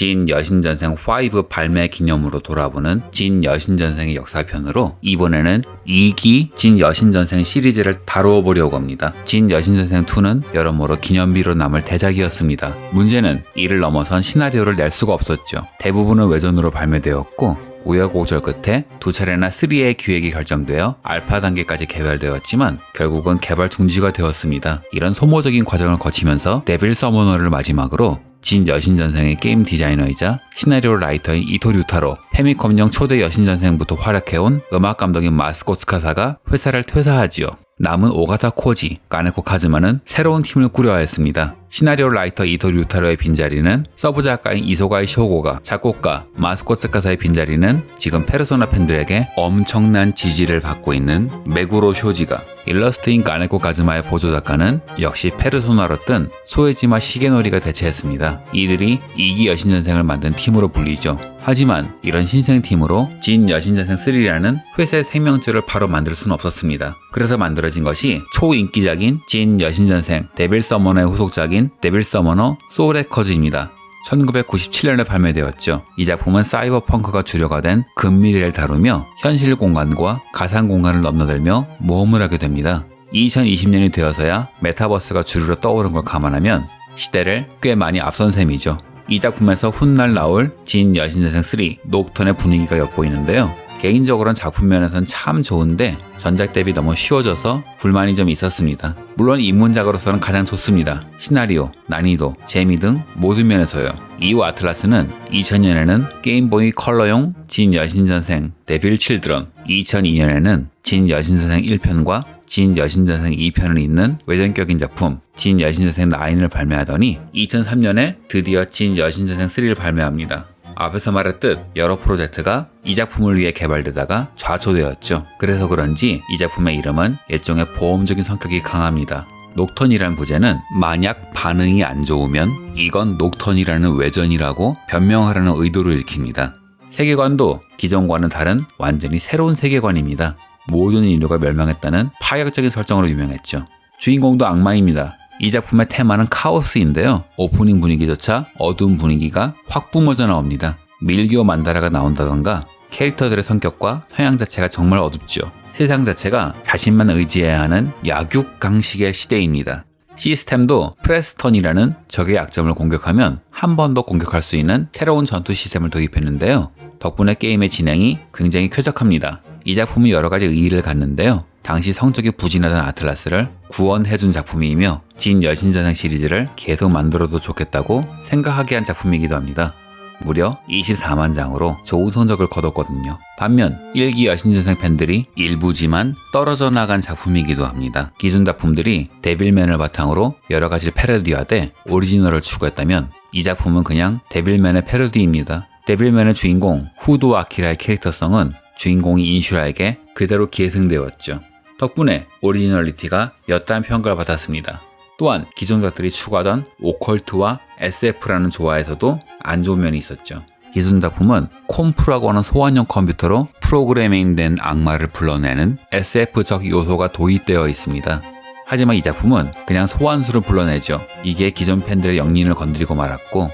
진 여신전생 5 발매 기념으로 돌아보는 진 여신전생의 역사편으로 이번에는 2기 진 여신전생 시리즈를 다루어 보려고 합니다. 진 여신전생 2는 여러모로 기념비로 남을 대작이었습니다. 문제는 이를 넘어선 시나리오를 낼 수가 없었죠. 대부분은 외전으로 발매되었고 우여곡절 끝에 두 차례나 3의 기획이 결정되어 알파 단계까지 개발되었지만 결국은 개발 중지가 되었습니다. 이런 소모적인 과정을 거치면서 데빌 서머너를 마지막으로 진 여신전생의 게임 디자이너이자 시나리오 라이터인 이토 류타로, 페미컴용 초대 여신전생부터 활약해온 음악 감독인 마스코 스카사가 회사를 퇴사하지요. 남은 오가사 코지, 까네코 카즈마는 새로운 팀을 꾸려야 했습니다. 시나리오 라이터 이토 류타로의 빈자리는 서브 작가인 이소가이 쇼고가, 작곡가 마스코 스카사의 빈자리는 지금 페르소나 팬들에게 엄청난 지지를 받고 있는 메구로 쇼지가, 일러스트인 까네코 카즈마의 보조 작가는 역시 페르소나로 뜬 소에지마 시게노리가 대체했습니다. 이들이 2기 여신전생을 만든 팀으로 불리죠. 하지만 이런 신생팀으로 진 여신전생 3라는 회사의 생명줄을 바로 만들 수는 없었습니다. 그래서 만들어진 것이 초인기작인 진 여신전생 데빌 서머너의 후속작인 데빌 서머너 소울 에커즈입니다. 1997년에 발매되었죠. 이 작품은 사이버펑크가 주류가 된 근미래를 다루며 현실 공간과 가상 공간을 넘나들며 모험을 하게 됩니다. 2020년이 되어서야 메타버스가 주류로 떠오른 걸 감안하면 시대를 꽤 많이 앞선 셈이죠. 이 작품에서 훗날 나올 진 여신전생 3 녹턴의 분위기가 엿보이는데요. 개인적으로는 작품 면에서는 참 좋은데 전작 대비 너무 쉬워져서 불만이 좀 있었습니다. 물론 입문작으로서는 가장 좋습니다. 시나리오, 난이도, 재미 등 모든 면에서요. 이후 아틀라스는 2000년에는 게임보이 컬러용 진 여신전생 데빌 칠드런, 2002년에는 진 여신전생 1편과 진 여신전생 2편을 잇는 외전격인 작품 진 여신전생 9을 발매하더니 2003년에 드디어 진 여신전생 3를 발매합니다. 앞에서 말했듯 여러 프로젝트가 이 작품을 위해 개발되다가 좌초되었죠. 그래서 그런지 이 작품의 이름은 일종의 보험적인 성격이 강합니다. 녹턴이란 부제는 만약 반응이 안 좋으면 이건 녹턴이라는 외전이라고 변명하려는 의도로 읽힙니다. 세계관도 기존과는 다른 완전히 새로운 세계관입니다. 모든 인류가 멸망했다는 파격적인 설정으로 유명했죠. 주인공도 악마입니다. 이 작품의 테마는 카오스인데요. 오프닝 분위기조차 어두운 분위기가 확 뿜어져 나옵니다. 밀기오 만다라가 나온다던가 캐릭터들의 성격과 성향 자체가 정말 어둡죠. 세상 자체가 자신만 의지해야 하는 약육강식의 시대입니다. 시스템도 프레스턴이라는 적의 약점을 공격하면 한 번 더 공격할 수 있는 새로운 전투 시스템을 도입했는데요. 덕분에 게임의 진행이 굉장히 쾌적합니다. 이 작품은 여러 가지 의의를 갖는데요. 당시 성적이 부진하던 아틀라스를 구원해준 작품이며 진 여신전생 시리즈를 계속 만들어도 좋겠다고 생각하게 한 작품이기도 합니다. 무려 24만 장으로 좋은 성적을 거뒀거든요. 반면 1기 여신전생 팬들이 일부지만 떨어져 나간 작품이기도 합니다. 기존 작품들이 데빌맨을 바탕으로 여러 가지를 패러디하되 오리지널을 추구했다면 이 작품은 그냥 데빌맨의 패러디입니다. 데빌맨의 주인공 후도 아키라의 캐릭터성은 주인공인 인슈라에게 그대로 계승되었죠. 덕분에 오리지널리티가 여타한 평가를 받았습니다. 또한 기존작들이 추구하던 오컬트와 SF라는 조화에서도 안 좋은 면이 있었죠. 기존 작품은 콤프라고 하는 소환형 컴퓨터로 프로그래밍된 악마를 불러내는 SF적 요소가 도입되어 있습니다. 하지만 이 작품은 그냥 소환수를 불러내죠. 이게 기존 팬들의 영린을 건드리고 말았고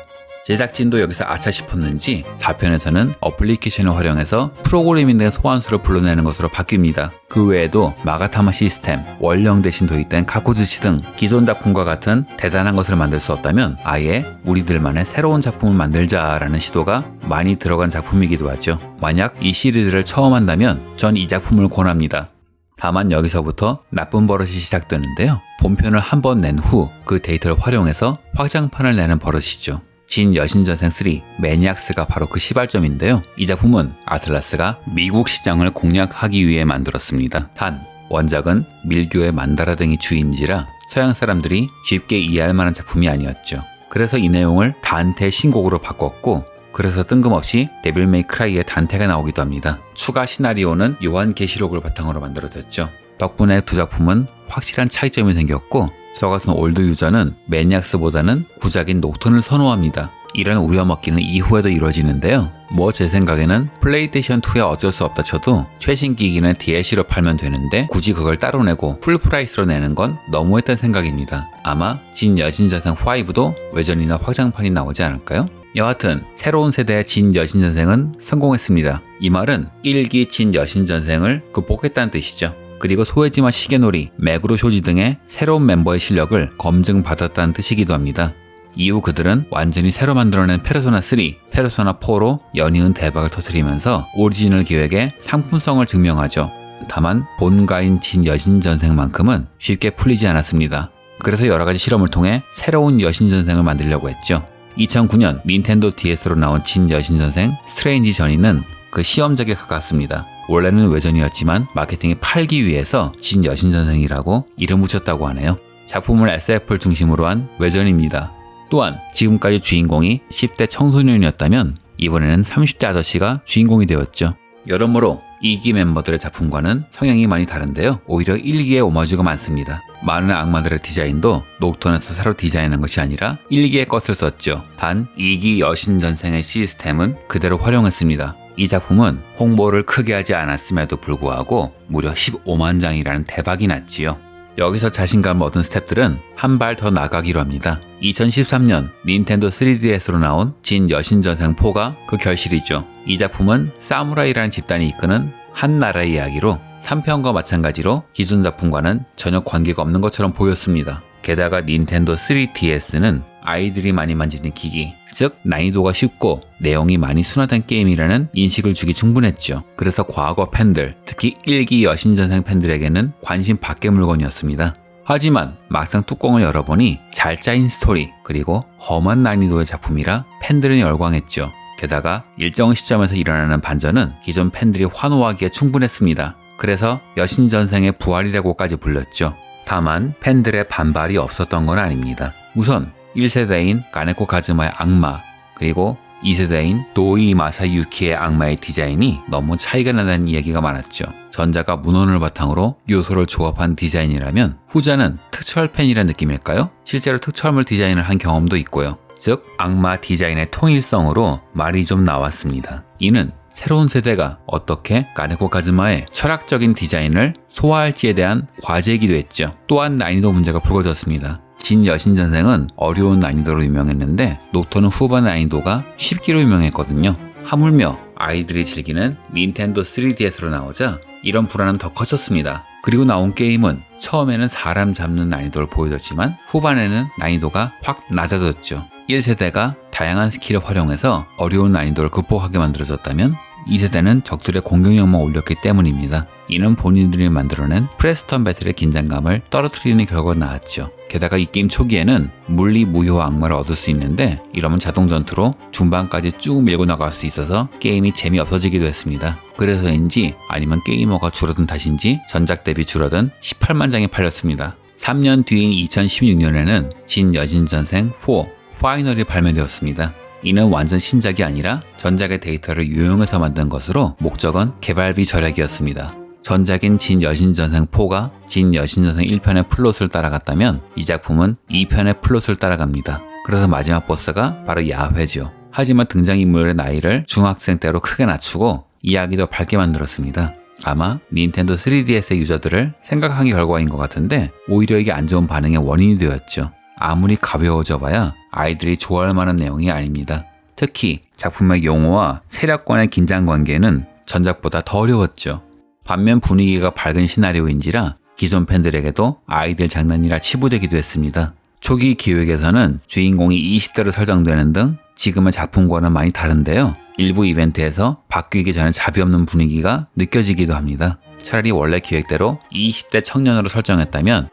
제작진도 여기서 아차 싶었는지 4편에서는 어플리케이션을 활용해서 프로그래밍된 소환수를 불러내는 것으로 바뀝니다. 그 외에도 마가타마 시스템, 원령 대신 도입된 카코즈시 등 기존 작품과 같은 대단한 것을 만들 수 없다면 아예 우리들만의 새로운 작품을 만들자라는 시도가 많이 들어간 작품이기도 하죠. 만약 이 시리즈를 처음 한다면 전 이 작품을 권합니다. 다만 여기서부터 나쁜 버릇이 시작되는데요. 본편을 한 번 낸 후 그 데이터를 활용해서 확장판을 내는 버릇이죠. 진 여신전생 3 매니악스가 바로 그 시발점인데요. 이 작품은 아틀라스가 미국 시장을 공략하기 위해 만들었습니다. 단 원작은 밀교의 만다라 등이 주인지라 서양 사람들이 쉽게 이해할 만한 작품이 아니었죠. 그래서 이 내용을 단테 신곡으로 바꿨고 그래서 뜬금없이 데빌 메이 크라이의 단테가 나오기도 합니다. 추가 시나리오는 요한 계시록을 바탕으로 만들어졌죠. 덕분에 두 작품은 확실한 차이점이 생겼고 저 같은 올드 유저는 매니악스보다는 구작인 녹턴을 선호합니다. 이런 우려먹기는 이후에도 이루어지는데요. 뭐 제 생각에는 플레이스테이션2에 어쩔 수 없다 쳐도 최신 기기는 DLC로 팔면 되는데 굳이 그걸 따로 내고 풀프라이스로 내는 건 너무했다는 생각입니다. 아마 진 여신전생 5도 외전이나 확장판이 나오지 않을까요? 여하튼 새로운 세대의 진 여신전생은 성공했습니다. 이 말은 1기 진 여신전생을 극복했다는 뜻이죠. 그리고 소해지마 시계놀이, 매그로 쇼지 등의 새로운 멤버의 실력을 검증받았다는 뜻이기도 합니다. 이후 그들은 완전히 새로 만들어낸 페르소나 3, 페르소나 4로 연이은 대박을 터뜨리면서 오리지널 기획의 상품성을 증명하죠. 다만 본가인 진 여신전생만큼은 쉽게 풀리지 않았습니다. 그래서 여러가지 실험을 통해 새로운 여신전생을 만들려고 했죠. 2009년 닌텐도 DS로 나온 진 여신전생 스트레인지 저니는 그 시험작에 가깝습니다. 원래는 외전이었지만 마케팅에 팔기 위해서 진 여신전생이라고 이름 붙였다고 하네요. 작품을 SF를 중심으로 한 외전입니다. 또한 지금까지 주인공이 10대 청소년이었다면 이번에는 30대 아저씨가 주인공이 되었죠. 여러모로 2기 멤버들의 작품과는 성향이 많이 다른데요. 오히려 1기에 오마주가 많습니다. 많은 악마들의 디자인도 녹턴에서 새로 디자인한 것이 아니라 1기의 것을 썼죠. 단 2기 여신전생의 시스템은 그대로 활용했습니다. 이 작품은 홍보를 크게 하지 않았음에도 불구하고 무려 15만 장이라는 대박이 났지요. 여기서 자신감을 얻은 스태프들은 한 발 더 나가기로 합니다. 2013년 닌텐도 3DS로 나온 진 여신전생 4가 그 결실이죠. 이 작품은 사무라이라는 집단이 이끄는 한 나라의 이야기로 3편과 마찬가지로 기존 작품과는 전혀 관계가 없는 것처럼 보였습니다. 게다가 닌텐도 3DS는 아이들이 많이 만지는 기기, 즉 난이도가 쉽고 내용이 많이 순화된 게임이라는 인식을 주기 충분했죠. 그래서 과거 팬들, 특히 1기 여신전생 팬들에게는 관심 밖의 물건이었습니다. 하지만 막상 뚜껑을 열어보니 잘 짜인 스토리, 그리고 험한 난이도의 작품이라 팬들은 열광했죠. 게다가 일정 시점에서 일어나는 반전은 기존 팬들이 환호하기에 충분했습니다. 그래서 여신전생의 부활이라고까지 불렸죠. 다만 팬들의 반발이 없었던 건 아닙니다. 우선 1세대인 가네코 카즈마의 악마, 그리고 2세대인 도이 마사유키의 악마의 디자인이 너무 차이가 나는 이야기가 많았죠. 전자가 문헌을 바탕으로 요소를 조합한 디자인이라면 후자는 특촬 펜이라는 느낌일까요? 실제로 특촬물 디자인을 한 경험도 있고요. 즉 악마 디자인의 통일성으로 말이 좀 나왔습니다. 이는 새로운 세대가 어떻게 가네코 카즈마의 철학적인 디자인을 소화할지에 대한 과제이기도 했죠. 또한 난이도 문제가 불거졌습니다. 진 여신전생은 어려운 난이도로 유명했는데 녹턴은 후반 난이도가 쉽기로 유명했거든요. 하물며 아이들이 즐기는 닌텐도 3DS로 나오자 이런 불안은 더 커졌습니다. 그리고 나온 게임은 처음에는 사람 잡는 난이도를 보여줬지만 후반에는 난이도가 확 낮아졌죠. 1세대가 다양한 스킬을 활용해서 어려운 난이도를 극복하게 만들어졌다면 2세대는 적들의 공격력만 올렸기 때문입니다. 이는 본인들이 만들어낸 프레스턴 배틀의 긴장감을 떨어뜨리는 결과가 나왔죠. 게다가 이 게임 초기에는 물리 무효 악마를 얻을 수 있는데 이러면 자동 전투로 중반까지 쭉 밀고 나갈 수 있어서 게임이 재미없어지기도 했습니다. 그래서인지 아니면 게이머가 줄어든 탓인지 전작 대비 줄어든 18만 장이 팔렸습니다. 3년 뒤인 2016년에는 진 여신전생 4 파이널이 발매되었습니다. 이는 완전 신작이 아니라 전작의 데이터를 유용해서 만든 것으로 목적은 개발비 절약이었습니다. 전작인 진 여신전생 4가 진 여신전생 1편의 플롯을 따라갔다면 이 작품은 2편의 플롯을 따라갑니다. 그래서 마지막 보스가 바로 야훼죠. 하지만 등장인물의 나이를 중학생 때로 크게 낮추고 이야기도 밝게 만들었습니다. 아마 닌텐도 3DS의 유저들을 생각한 결과인 것 같은데 오히려 이게 안 좋은 반응의 원인이 되었죠. 아무리 가벼워져 봐야 아이들이 좋아할 만한 내용이 아닙니다. 특히 작품의 용어와 세력관의 긴장관계는 전작보다 더 어려웠죠. 반면 분위기가 밝은 시나리오인지라 기존 팬들에게도 아이들 장난이라 치부되기도 했습니다. 초기 기획에서는 주인공이 20대로 설정되는 등 지금의 작품과는 많이 다른데요. 일부 이벤트에서 바뀌기 전에 자비 없는 분위기가 느껴지기도 합니다. 차라리 원래 기획대로 20대 청년으로 설정했다면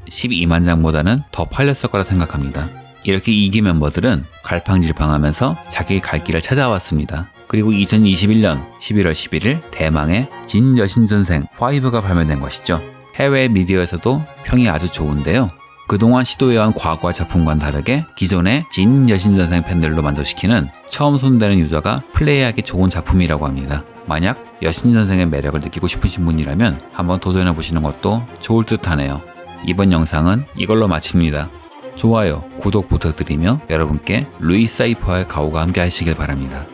12만 장보다는 더 팔렸을 거라 생각합니다. 이렇게 2기 멤버들은 갈팡질팡하면서 자기 갈 길을 찾아왔습니다. 그리고 2021년 11월 11일 대망의 진 여신전생 5가 발매된 것이죠. 해외 미디어에서도 평이 아주 좋은데요. 그동안 시도해온 과거의 작품과는 다르게 기존의 진 여신전생 팬들로 만족시키는 처음 손대는 유저가 플레이하기 좋은 작품이라고 합니다. 만약 여신전생의 매력을 느끼고 싶으신 분이라면 한번 도전해보시는 것도 좋을 듯 하네요. 이번 영상은 이걸로 마칩니다. 좋아요, 구독 부탁드리며 여러분께 루이사이퍼의 가오가 함께 하시길 바랍니다.